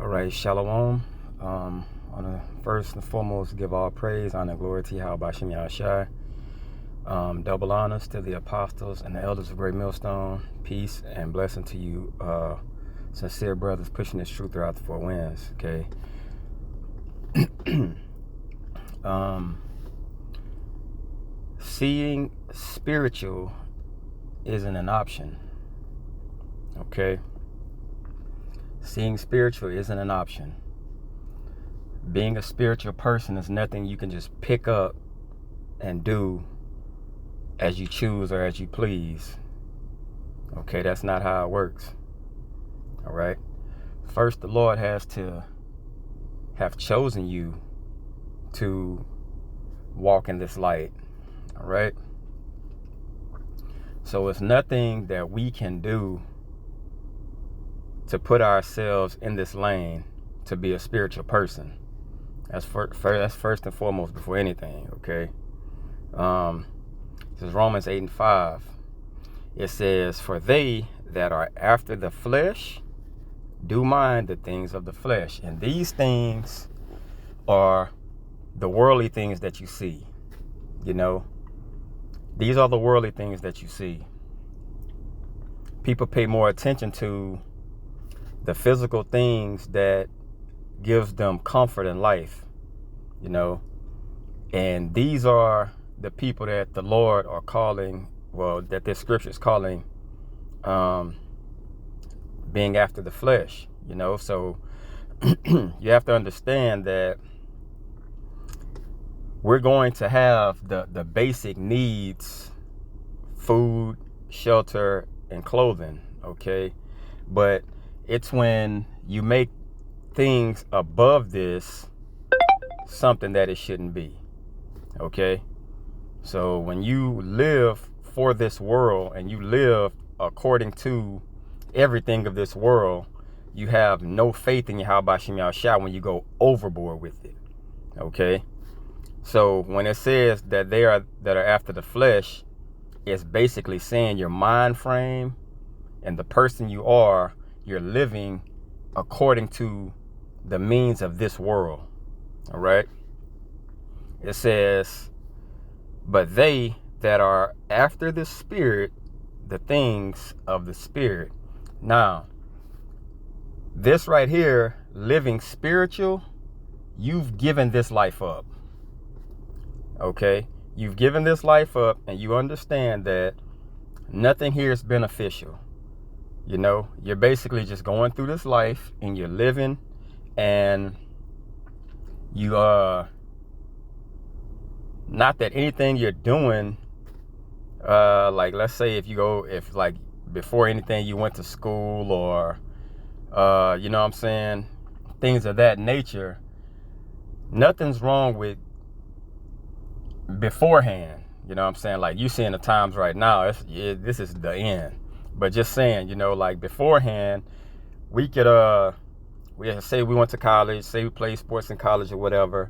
All right, Shalom. I want to first and foremost give all praise, honor, and glory to Yahweh Bashem Yahushai. Double honors to the apostles and the elders of Great Millstone. Peace and blessing to you, sincere brothers pushing this truth throughout the four winds. Okay. Seeing spiritual isn't an option. Okay. Seeing spiritual isn't an option. Being a spiritual person is nothing you can just pick up and do as you choose or as you please. Okay, that's not how it works. All right. First, the Lord has to have chosen you to walk in this light. All right. So it's nothing that we can do to put ourselves in this lane to be a spiritual person. That's first and foremost before anything, okay? This is Romans 8:5. It says, "For they that are after the flesh do mind the things of the flesh." And these things are the worldly things that you see, you know? These are the worldly things that you see. People pay more attention to the physical things that gives them comfort in life, you know, and these are the people that the Lord are calling, well, that this scripture is calling being after the flesh, you know. So you have to understand that we're going to have the basic needs: food, shelter, and clothing, okay? But it's when you make things above this something that it shouldn't be, okay? So when you live for this world and you live according to everything of this world, you have no faith in Yahweh Bashem Yahushai when you go overboard with it, okay? So when it says that that are after the flesh, it's basically saying your mind frame and the person you are, you're living according to the means of this world. All right. It says, "But they that are after the spirit, the things of the spirit." Now, this right here, living spiritual, you've given this life up. Okay. You've given this life up, and you understand that nothing here is beneficial. You know, you're basically just going through this life and you're living, and you not that anything you're doing, like let's say if like before anything you went to school or you know what I'm saying, things of that nature, nothing's wrong with beforehand. You know what I'm saying? Like you seeing the times right now, this is the end. But just saying, you know, like beforehand, we could say we went to college, say we played sports in college or whatever.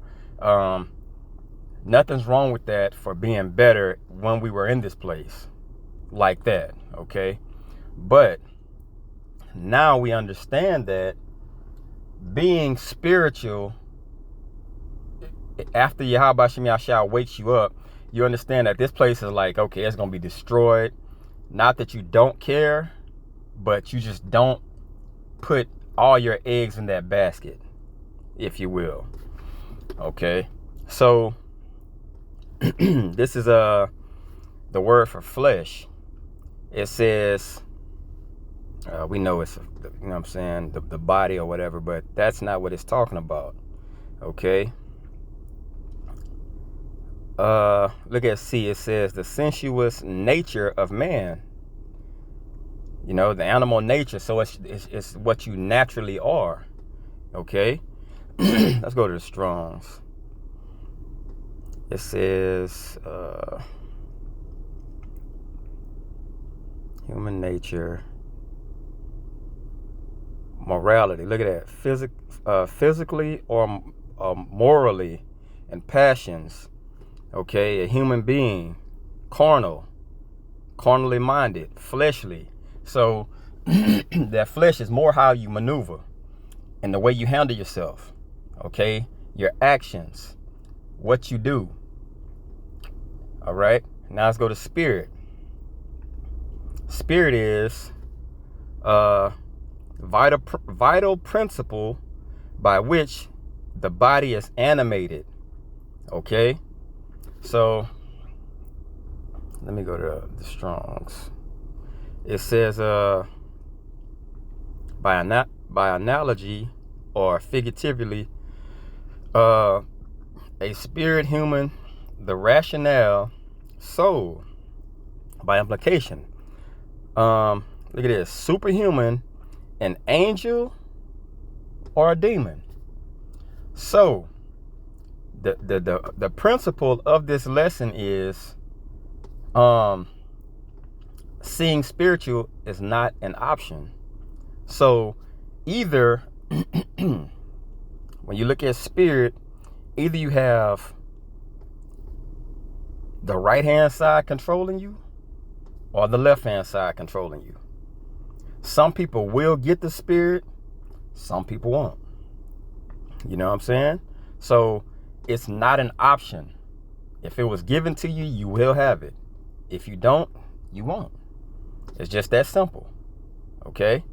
Nothing's wrong with that for being better when we were in this place like that, okay? But now we understand that being spiritual, after Yahweh Bashem Yahushai wakes you up, you understand that this place is like, okay, it's going to be destroyed. Not that you don't care, but you just don't put all your eggs in that basket, if you will. Okay, so this is the word for flesh. It says, we know it's, you know what I'm saying, the body or whatever, but that's not what it's talking about. Okay. Look at C. It says the sensuous nature of man. You know, the animal nature. So it's what you naturally are. Okay. Let's go to the Strong's. It says human nature, morality. Look at that. Physically or morally, and passions. Okay, a human being, carnally minded, fleshly. So that flesh is more how you maneuver. and the way you handle yourself, okay? Your actions, what you do. All right, now let's go to spirit. Spirit is vital principle by which the body is animated. Okay, so let me go to the Strong's. It says by analogy or figuratively, a spirit, human, the rationale, soul. By implication, look at this: superhuman, an angel, or a demon. So the principle of this lesson is seeing spiritual is not an option. So either when you look at spirit, either you have the right hand side controlling you or the left hand side controlling you. Some people will get the spirit, some people won't. You know what I'm saying? So it's not an option. If it was given to you, you will have it. If you don't, you won't. It's just that simple. Okay?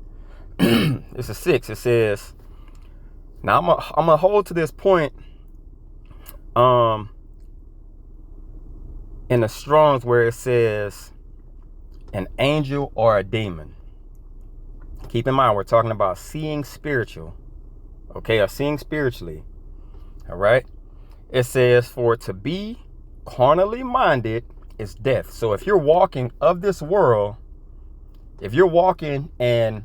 It's a 6. It says, now I'm gonna hold to this point in the Strong's where it says an angel or a demon. Keep in mind, we're talking about seeing spiritual, okay, or seeing spiritually. All right. It says, for to be carnally minded is death. So if you're walking of this world, if you're walking and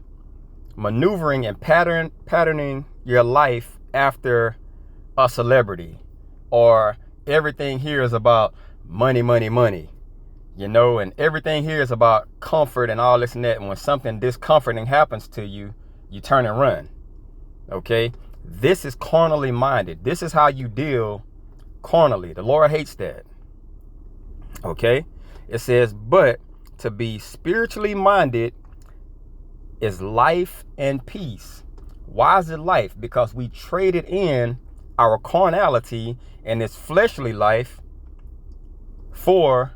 maneuvering and patterning your life after a celebrity, or everything here is about money, you know, and everything here is about comfort and all this and that. And when something discomforting happens to you, you turn and run. Okay. This is carnally minded. This is how you deal carnally. The Lord hates that. Okay. It says, but to be spiritually minded is life and peace. Why is it life? Because we traded in our carnality and this fleshly life for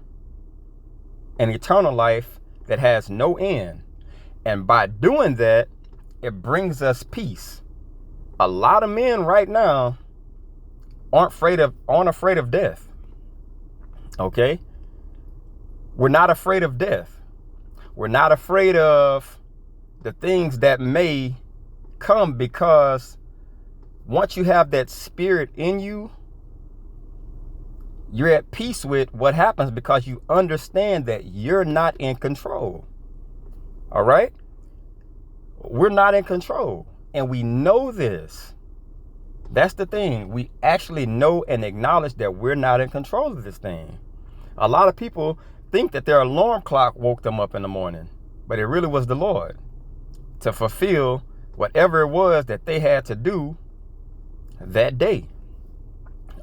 an eternal life that has no end. And by doing that, it brings us peace. A lot of men right now aren't afraid of death. Okay? We're not afraid of death. We're not afraid of the things that may come, because once you have that spirit in you, you're at peace with what happens, because you understand that you're not in control. All right? We're not in control. And we know this. That's the thing. We actually know and acknowledge that we're not in control of this thing. A lot of people think that their alarm clock woke them up in the morning, but it really was the Lord to fulfill whatever it was that they had to do that day.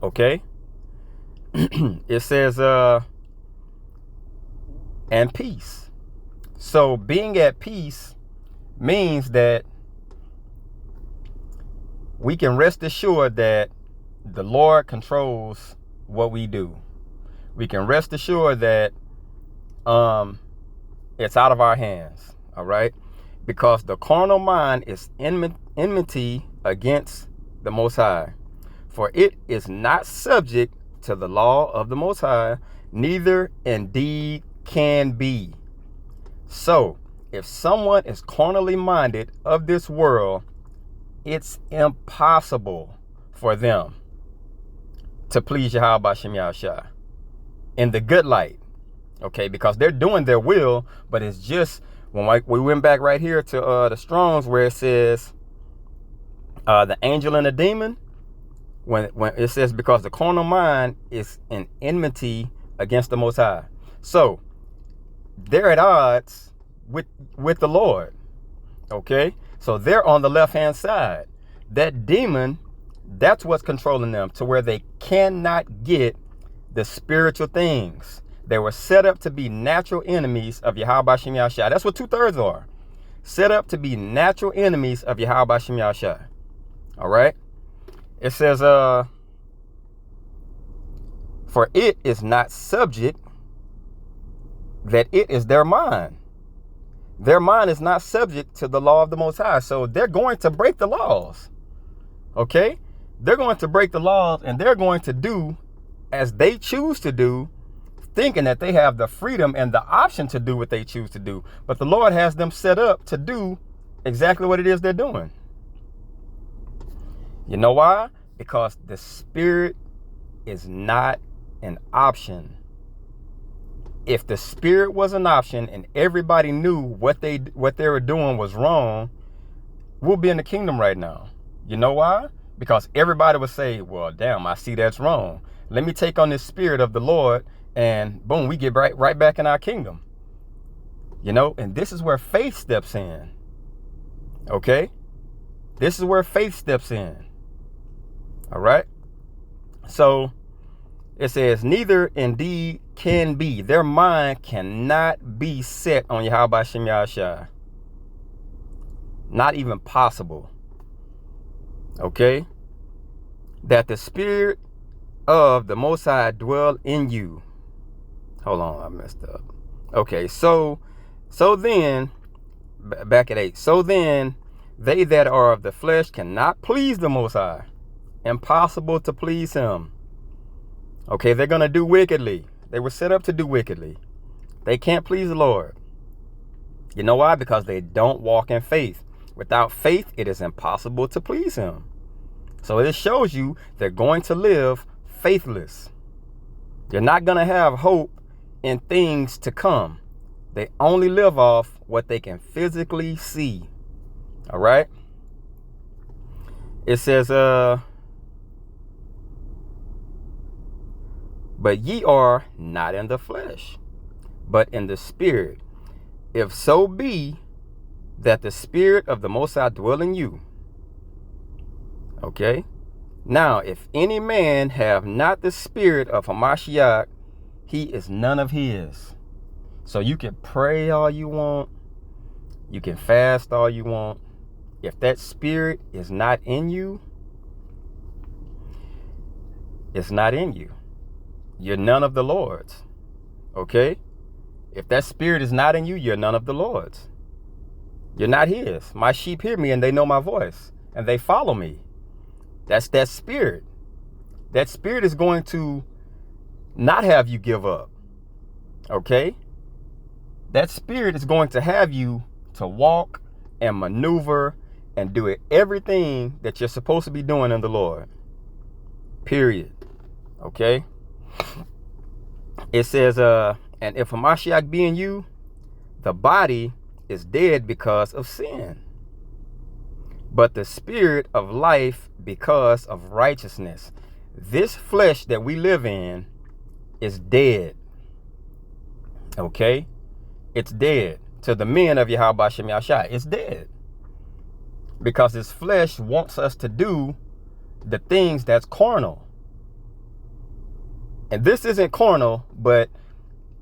Okay? It says, and peace. So being at peace means that we can rest assured that the Lord controls what we do. We can rest assured that it's out of our hands. All right? Because the carnal mind is enmity against the Most High. For it is not subject to the law of the Most High, neither indeed can be. So, if someone is carnally minded of this world, it's impossible for them to please Yahweh Bashem Yahushua in the good light. Okay, because they're doing their will, but it's just, when we went back right here to the Strong's where it says the angel and the demon, when it says because the carnal mind is in enmity against the Most High. So they're at odds with the Lord. Okay, so they're on the left hand side. That demon, that's what's controlling them, to where they cannot get the spiritual things. They were set up to be natural enemies of Yahweh Bashem Yahushua. That's what 2/3 are. Set up to be natural enemies of Yahweh Bashem Yahushua. All right. It says, for it is not subject, that it is their mind. Their mind is not subject to the law of the Most High. So they're going to break the laws. Okay? They're going to break the laws, and they're going to do as they choose to do, thinking that they have the freedom and the option to do what they choose to do. But the Lord has them set up to do exactly what it is they're doing. You know why? Because the Spirit is not an option. If the Spirit was an option and everybody knew what they were doing was wrong, we'll be in the kingdom right now. You know why? Because everybody would say, well, damn, I see that's wrong. Let me take on this Spirit of the Lord, and boom, we get right back in our kingdom. You know, and this is where faith steps in. Okay? This is where faith steps in. All right? So it says, neither indeed can be. Their mind cannot be set on Yahweh Shem Yahshai. Not even possible. Okay? That the Spirit of the Most High dwell in you. Hold on, I messed up. Okay, so then, back at 8. So then, they that are of the flesh cannot please the Most High. Impossible to please Him. Okay, they're going to do wickedly. They were set up to do wickedly. They can't please the Lord. You know why? Because they don't walk in faith. Without faith, it is impossible to please Him. So it shows you they're going to live faithless. They're not going to have hope in things to come. They only live off what they can physically see. All right? It says, but ye are not in the flesh, but in the Spirit, if so be that the Spirit of the Most High dwell in you. Okay? Now, if any man have not the Spirit of Hamashiach, he is none of his. So you can pray all you want. You can fast all you want. If that Spirit is not in you, it's not in you. You're none of the Lord's. Okay? If that Spirit is not in you, you're none of the Lord's. You're not His. My sheep hear me and they know my voice and they follow me. That's that Spirit. That Spirit is going to not have you give up. Okay? That Spirit is going to have you to walk and maneuver and do everything that you're supposed to be doing in the Lord. Period. Okay? It says, and if Hamashiach be in you, the body is dead because of sin, but the Spirit of life because of righteousness. This flesh that we live in is dead. Okay? It's dead. To the men of Yahweh Shem Yahshai, it's dead. Because this flesh wants us to do the things that's carnal. And this isn't carnal, but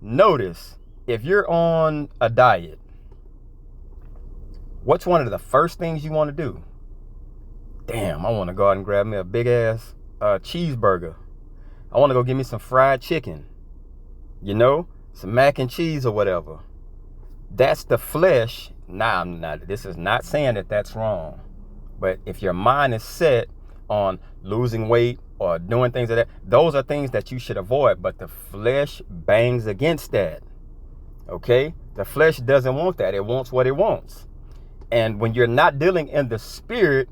notice, if you're on a diet, what's one of the first things you want to do? Damn, I want to go out and grab me a big ass cheeseburger. I want to go get me some fried chicken. You know, some mac and cheese or whatever. That's the flesh. Nah, this is not saying that that's wrong. But if your mind is set on losing weight or doing things like that, those are things that you should avoid. But the flesh bangs against that. Okay? The flesh doesn't want that. It wants what it wants. And when you're not dealing in the Spirit,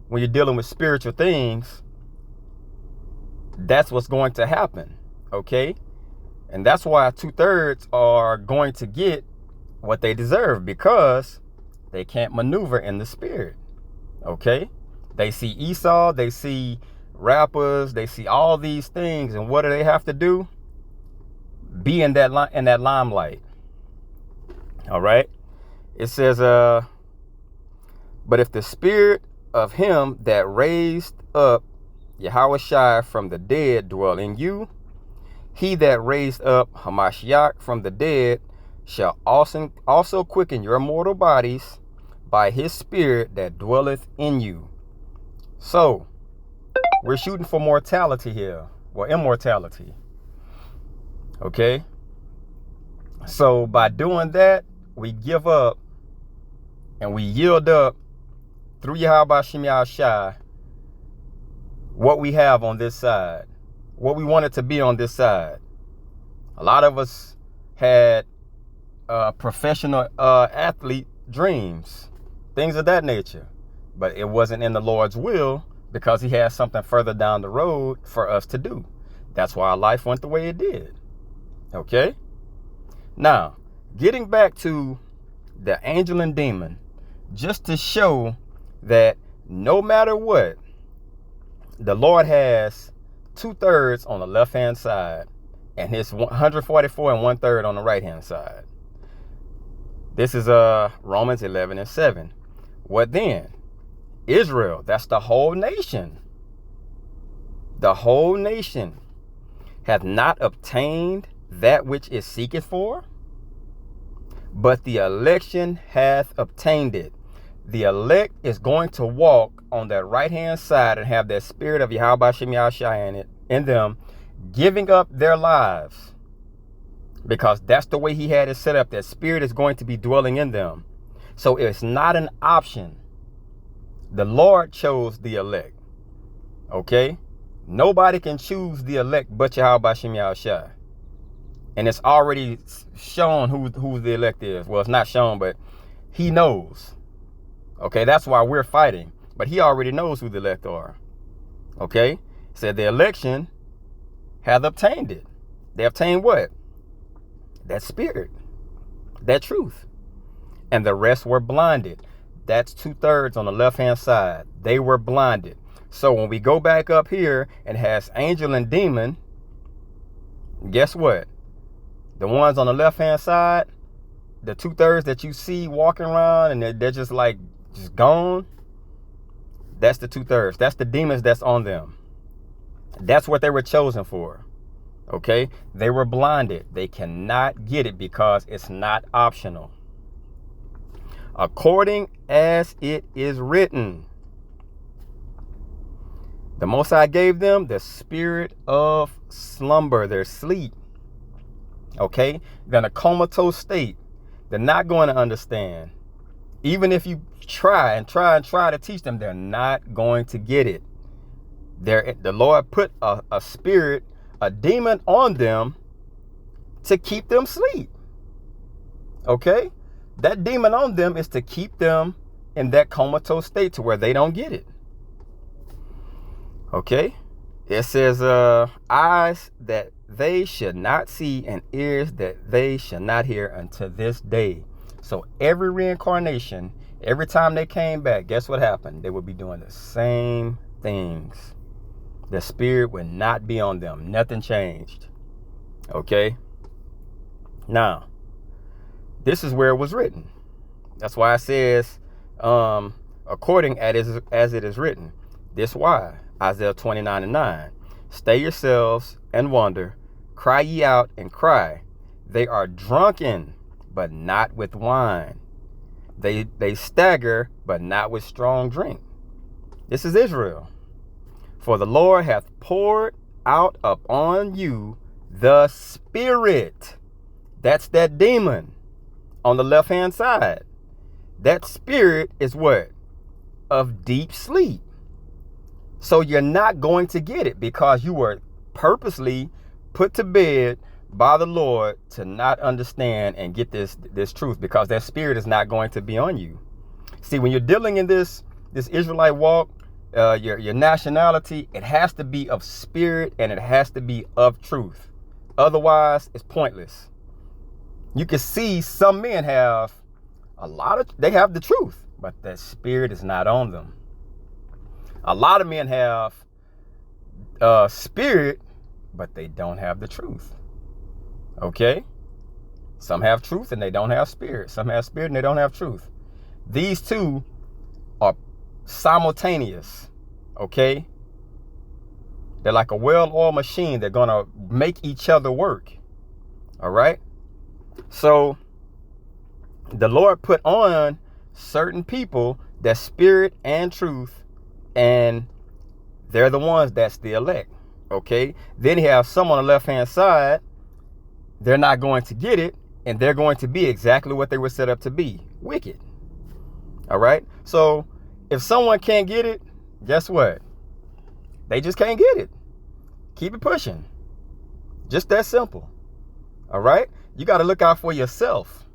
when you're dealing with spiritual things, that's what's going to happen. Okay? And that's why 2/3 are going to get what they deserve, because they can't maneuver in the Spirit. Okay? They see Esau, they see rappers, they see all these things, and what do they have to do? Be in that limelight. All right? It says, but if the Spirit of Him that raised up Yahweh Shai from the dead dwell in you, He that raised up Hamashiach from the dead shall also quicken your mortal bodies by His Spirit that dwelleth in you. So we're shooting for mortality here. Well, immortality. Okay. So by doing that, we give up and we yield up through Yahweh Shem Yahshai what we have on this side, what we want it to be on this side. A lot of us had professional athlete dreams, things of that nature, but it wasn't in the Lord's will because he had something further down the road for us to do. That's why our life went the way it did. Okay? Now, getting back to the angel and demon, just to show that no matter what, the Lord has 2/3 on the left-hand side and his 144 and 1/3 on the right-hand side. This is Romans 11:7. What then? Israel, that's the whole nation. The whole nation hath not obtained that which it seeketh for, but the election hath obtained it. The elect is going to walk on that right-hand side and have that spirit of Yahweh Shem Yahshai in them, giving up their lives. Because that's the way he had it set up. That spirit is going to be dwelling in them. So it's not an option. The Lord chose the elect. Okay? Nobody can choose the elect but Yahweh Shem Yahshai. And it's already shown who the elect is. Well, it's not shown, but he knows. Okay, that's why we're fighting. But he already knows who the elect are. Okay? Said the election hath obtained it. They obtained what? That spirit. That truth. And the rest were blinded. That's 2/3 on the left-hand side. They were blinded. So when we go back up here and has angel and demon, guess what? The ones on the left-hand side, the 2/3 that you see walking around and they're just like, just gone. That's the 2/3. That's the demons that's on them. That's what they were chosen for. Okay? They were blinded. They cannot get it because it's not optional. According as it is written, the Most High gave them the spirit of slumber, their sleep. Okay? They're in a comatose state. They're not going to understand. Even if you try to teach them, they're not going to get it. The Lord put a spirit, a demon on them to keep them asleep. Okay? That demon on them is to keep them in that comatose state to where they don't get it. Okay? It says, eyes that they should not see and ears that they should not hear unto this day. So every reincarnation, every time they came back, guess what happened? They would be doing the same things. The spirit would not be on them. Nothing changed. Okay? Now, this is where it was written. That's why it says, according as it is written. This why. Isaiah 29:9. Stay yourselves and wonder. Cry ye out and cry. They are drunken, but not with wine. They stagger, but not with strong drink. This is Israel. For the Lord hath poured out upon you the spirit. That's that demon on the left-hand side. That spirit is what? Of deep sleep. So you're not going to get it because you were purposely put to bed by the Lord to not understand and get this truth, because that spirit is not going to be on you. See, when you're dealing in this Israelite walk, your nationality, it has to be of spirit and it has to be of truth. Otherwise, it's pointless. You can see some men have they have the truth, but that spirit is not on them. A lot of men have spirit, but they don't have the truth. Okay? Some have truth and they don't have spirit. Some have spirit and they don't have truth. These two are simultaneous. Okay? They're like a well-oiled machine. They're going to make each other work. All right? So the Lord put on certain people that spirit and truth and they're the ones that's the elect. Okay, then you have some on the left hand side, they're not going to get it, and they're going to be exactly what they were set up to be, wicked. All right, so if someone can't get it, guess what? They just can't get it. Keep it pushing. Just that simple. All right, you got to look out for yourself.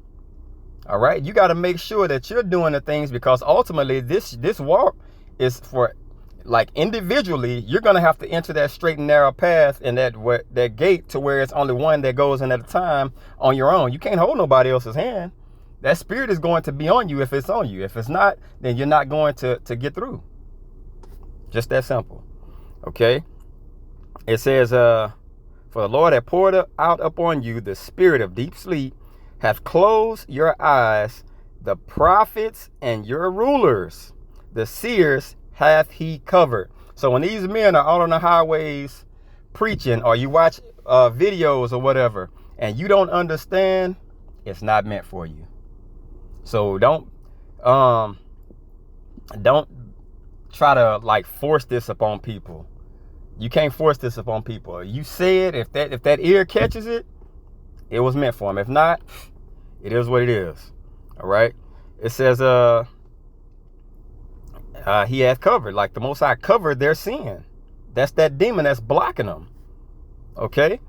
All right, you got to make sure that you're doing the things, because ultimately this walk is for, like, individually, you're going to have to enter that straight and narrow path and that gate to where it's only one that goes in at a time on your own. You can't hold nobody else's hand. That spirit is going to be on you if it's on you. If it's not, then you're not going to get through. Just that simple. Okay. It says, for the Lord hath poured out upon you the spirit of deep sleep, hath closed your eyes, the prophets and your rulers, the seers hath he covered. So when these men are out on the highways preaching, or you watch videos or whatever, and you don't understand, it's not meant for you. So don't try to, like, force this upon people. You can't force this upon people. You say it, if that ear catches it, it was meant for them. If not, it is what it is. All right. It says he hath covered, like the Most High covered their sin. That's that demon that's blocking them. Okay.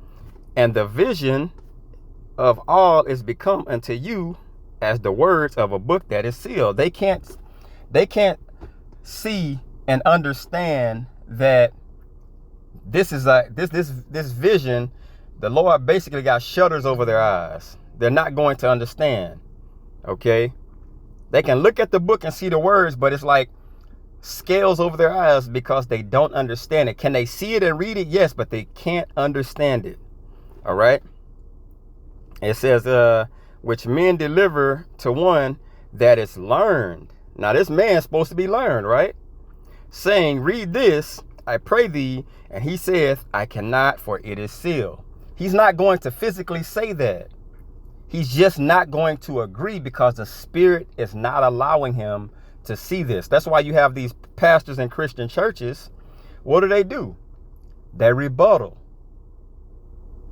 And the vision of all is become unto you as the words of a book that is sealed. They can't see and understand that this is this vision. The Lord basically got shutters over their eyes. They're not going to understand. Okay. They can look at the book and see the words, but it's like scales over their eyes because they don't understand it. Can they see it and read it? Yes, but they can't understand it. All right. It says, which men deliver to one that is learned. Now this man's supposed to be learned, right? Saying, read this, I pray thee. And he saith, I cannot, for it is sealed. He's not going to physically say that. He's just not going to agree because the spirit is not allowing him to see this. That's why you have these pastors in Christian churches. What do? They rebuttal.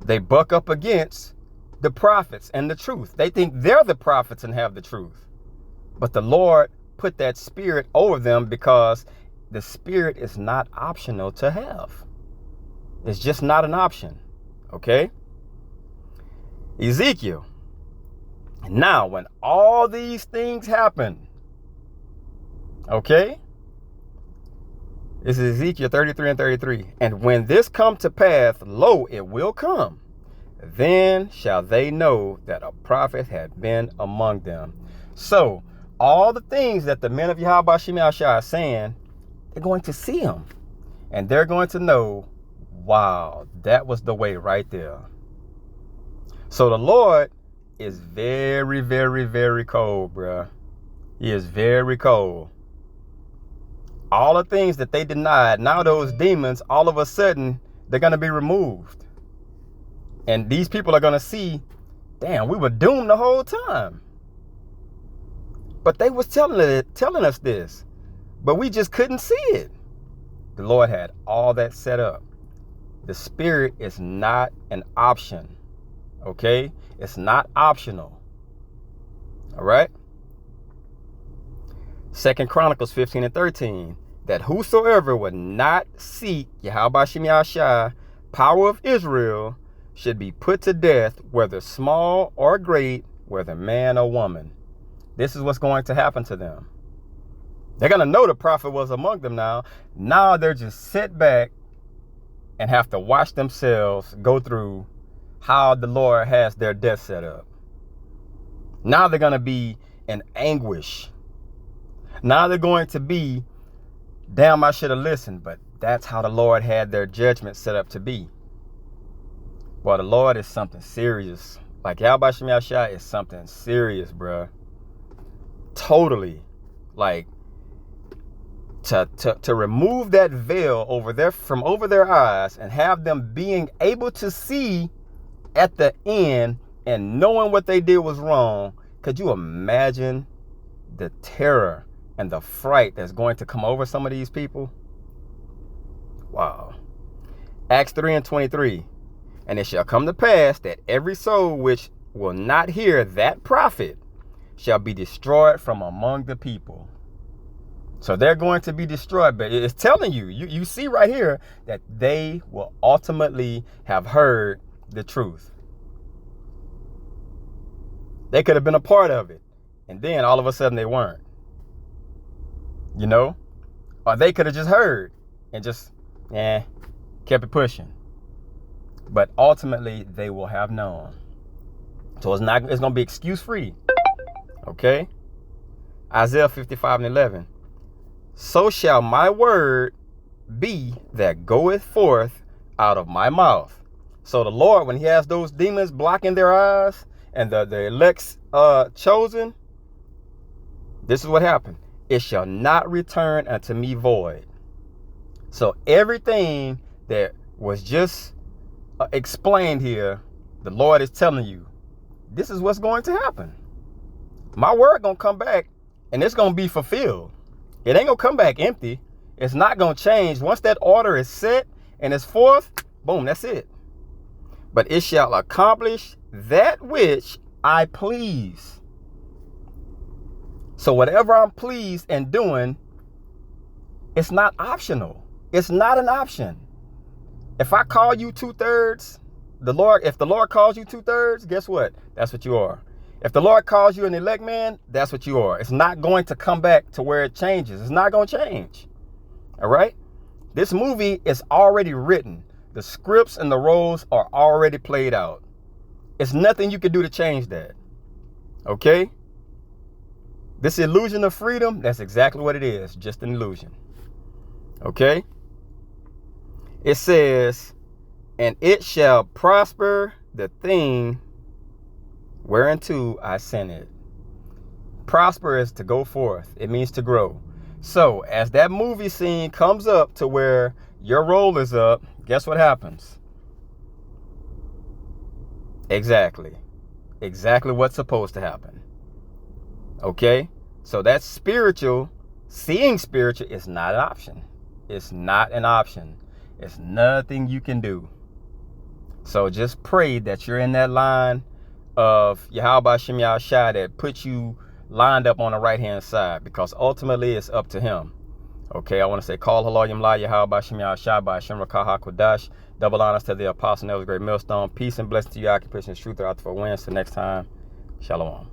They buck up against the prophets and the truth. They think they're the prophets and have the truth. But the Lord put that spirit over them because the spirit is not optional to have. It's just not an option. Okay? Ezekiel. Now, when all these things happen, okay? This is Ezekiel 33 and 33. And when this come to pass, lo, it will come. Then shall they know that a prophet had been among them. So, all the things that the men of Yahweh Shem Yahshua are saying, they're going to see them. And they're going to know, wow, that was the way right there. So the Lord is very, very, very cold, bruh. He is very cold. All the things that they denied, now those demons, all of a sudden, they're going to be removed. And these people are going to see, damn, we were doomed the whole time. But they was telling us this, but we just couldn't see it. The Lord had all that set up. The spirit is not an option. Okay? It's not optional. All right? 2 Chronicles 15 and 13. That whosoever would not seek Yahweh Shem Yahshua, power of Israel, should be put to death, whether small or great, whether man or woman. This is what's going to happen to them. They're going to know the prophet was among them now. Now they're just sit back and have to watch themselves go through how the Lord has their death set up. Now they're going to be in anguish. Now they're going to be, damn, I should have listened. But that's how the Lord had their judgment set up to be. Well, the Lord is something serious. Like Yahweh Shem Yahshua is something serious, bruh. Totally. Like, to remove that veil from over their eyes and have them being able to see at the end and knowing what they did was wrong. Could you imagine the terror and the fright that's going to come over some of these people. Wow. Acts 3:23. And it shall come to pass that every soul which will not hear that prophet shall be destroyed from among the people. So they're going to be destroyed. But it's telling you, you see right here that they will ultimately have heard the truth. They could have been a part of it, and then all of a sudden they weren't. You know? Or they could have just heard and just, kept it pushing. But ultimately, they will have known. So it's going to be excuse free. Okay? Isaiah 55:11. So shall my word be that goeth forth out of my mouth. So the Lord, when he has those demons blocking their eyes and the elect's chosen, this is what happened. It shall not return unto me void. So everything that was just explained here, the Lord is telling you, this is what's going to happen. My word gonna come back and it's gonna be fulfilled. It ain't gonna come back empty. It's not gonna change. Once that order is set and it's forth, boom, that's it. But it shall accomplish that which I please. So whatever I'm pleased in doing, it's not optional. It's not an option. If I call you 2/3, if the Lord calls you 2/3, guess what? That's what you are. If the Lord calls you an elect man, that's what you are. It's not going to come back to where it changes. It's not going to change. All right? This movie is already written. The scripts and the roles are already played out. It's nothing you can do to change that. Okay? This illusion of freedom, that's exactly what it is. Just an illusion. Okay? It says, and it shall prosper the thing whereunto I sent it. Prosper is to go forth. It means to grow. So as that movie scene comes up to where your role is up, guess what happens? Exactly what's supposed to happen. Okay? So that's spiritual. Seeing spiritual is not an option. It's not an option. It's nothing you can do. So just pray that you're in that line of Yahweh Shem Yahshai that puts you lined up on the right hand side, because ultimately it's up to him. Okay, I want to say call halal yam la Yahweh Shem Yahshai by Shem Rakah HaKodash. Double honors to the apostle, that was great millstone. Peace and blessing to you, occupation, truth, out for wins. Till next time, shalom.